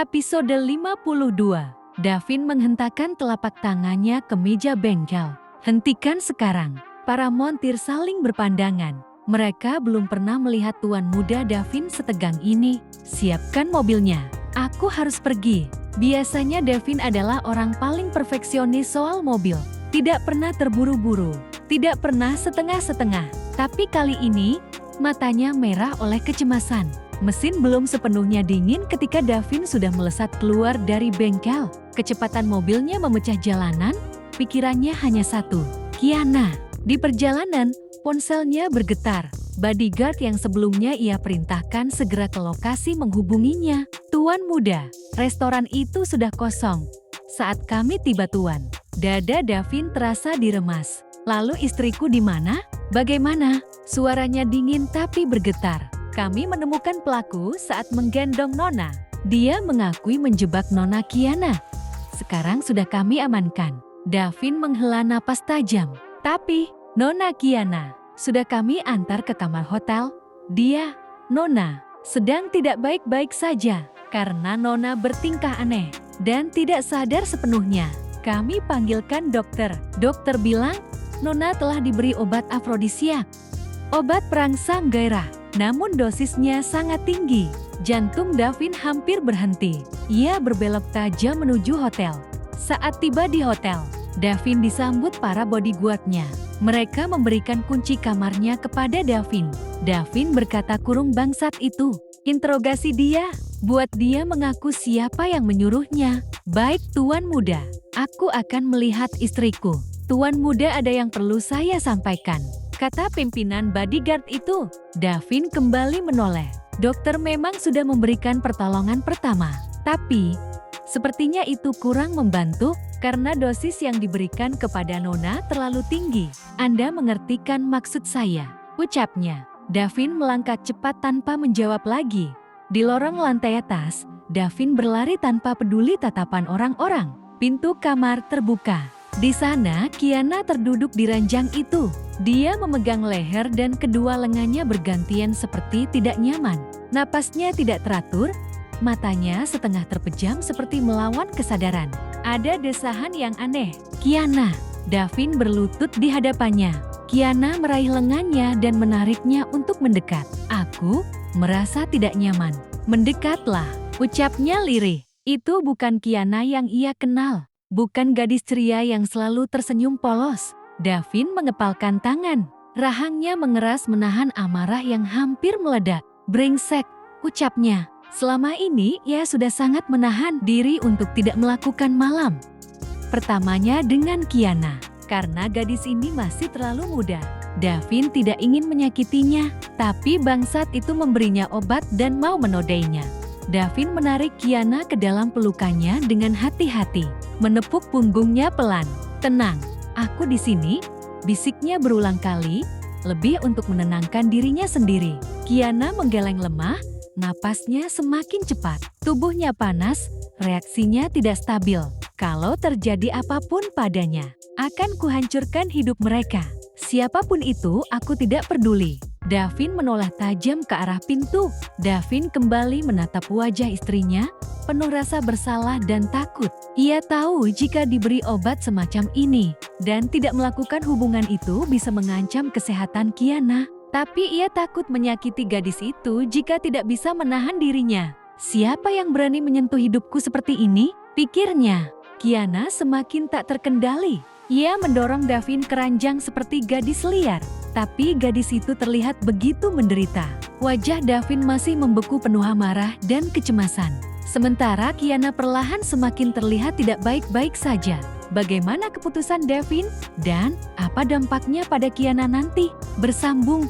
Episode 52. Davin menghentakkan telapak tangannya ke meja bengkel. Hentikan sekarang. Para montir saling berpandangan. Mereka belum pernah melihat tuan muda Davin setegang ini. Siapkan mobilnya. Aku harus pergi. Biasanya Davin adalah orang paling perfeksionis soal mobil. Tidak pernah terburu-buru. Tidak pernah setengah-setengah. Tapi kali ini, matanya merah oleh kecemasan. Mesin belum sepenuhnya dingin ketika Davin sudah melesat keluar dari bengkel. Kecepatan mobilnya memecah jalanan, pikirannya hanya satu, Kiana. Di perjalanan, ponselnya bergetar. Bodyguard yang sebelumnya ia perintahkan segera ke lokasi menghubunginya. Tuan muda, restoran itu sudah kosong. Saat kami tiba tuan, dada Davin terasa diremas. Lalu istriku di mana? Bagaimana? Suaranya dingin tapi bergetar. Kami menemukan pelaku saat menggendong Nona. Dia mengakui menjebak Nona Kiana. Sekarang sudah kami amankan. Davin menghela napas tajam. Tapi, Nona Kiana, sudah kami antar ke kamar hotel. Dia, Nona, sedang tidak baik-baik saja. Karena Nona bertingkah aneh dan tidak sadar sepenuhnya. Kami panggilkan dokter. Dokter bilang, Nona telah diberi obat afrodisiak. Obat perangsang gairah. Namun dosisnya sangat tinggi. Jantung Davin hampir berhenti. Ia berbelok tajam menuju hotel. Saat tiba di hotel, Davin disambut para bodyguardnya. Mereka memberikan kunci kamarnya kepada Davin. Davin berkata kurung bangsat itu. Interogasi dia. Buat dia mengaku siapa yang menyuruhnya. Baik tuan muda, aku akan melihat istriku. Tuan muda ada yang perlu saya sampaikan. Kata pimpinan bodyguard itu. Davin kembali menoleh. Dokter memang sudah memberikan pertolongan pertama. Tapi, sepertinya itu kurang membantu karena dosis yang diberikan kepada Nona terlalu tinggi. Anda mengertikan maksud saya, ucapnya. Davin melangkah cepat tanpa menjawab lagi. Di lorong lantai atas, Davin berlari tanpa peduli tatapan orang-orang. Pintu kamar terbuka. Di sana, Kiana terduduk di ranjang itu. Dia memegang leher dan kedua lengannya bergantian seperti tidak nyaman. Napasnya tidak teratur, matanya setengah terpejam seperti melawan kesadaran. Ada desahan yang aneh. Kiana. Davin berlutut di hadapannya. Kiana meraih lengannya dan menariknya untuk mendekat. Aku merasa tidak nyaman. Mendekatlah, ucapnya lirih. Itu bukan Kiana yang ia kenal. Bukan gadis ceria yang selalu tersenyum polos. Davin mengepalkan tangan. Rahangnya mengeras menahan amarah yang hampir meledak. Brengsek, ucapnya. Selama ini ia sudah sangat menahan diri untuk tidak melakukan malam pertamanya dengan Kiana. Karena gadis ini masih terlalu muda. Davin tidak ingin menyakitinya, tapi bangsat itu memberinya obat dan mau menodainya. Davin menarik Kiana ke dalam pelukannya dengan hati-hati. Menepuk punggungnya pelan. Tenang, aku di sini, bisiknya berulang kali, lebih untuk menenangkan dirinya sendiri. Kiana menggeleng lemah, napasnya semakin cepat. Tubuhnya panas, reaksinya tidak stabil. Kalau terjadi apapun padanya, akan kuhancurkan hidup mereka. Siapapun itu, aku tidak peduli. Davin menoleh tajam ke arah pintu. Davin kembali menatap wajah istrinya, penuh rasa bersalah dan takut. Ia tahu jika diberi obat semacam ini, dan tidak melakukan hubungan itu bisa mengancam kesehatan Kiana. Tapi ia takut menyakiti gadis itu jika tidak bisa menahan dirinya. Siapa yang berani menyentuh hidupku seperti ini? Pikirnya. Kiana semakin tak terkendali. Ia mendorong Davin ke ranjang seperti gadis liar. Tapi gadis itu terlihat begitu menderita. Wajah Davin masih membeku penuh amarah dan kecemasan. Sementara Kiana perlahan semakin terlihat tidak baik-baik saja. Bagaimana keputusan Davin? Dan apa dampaknya pada Kiana nanti? Bersambung.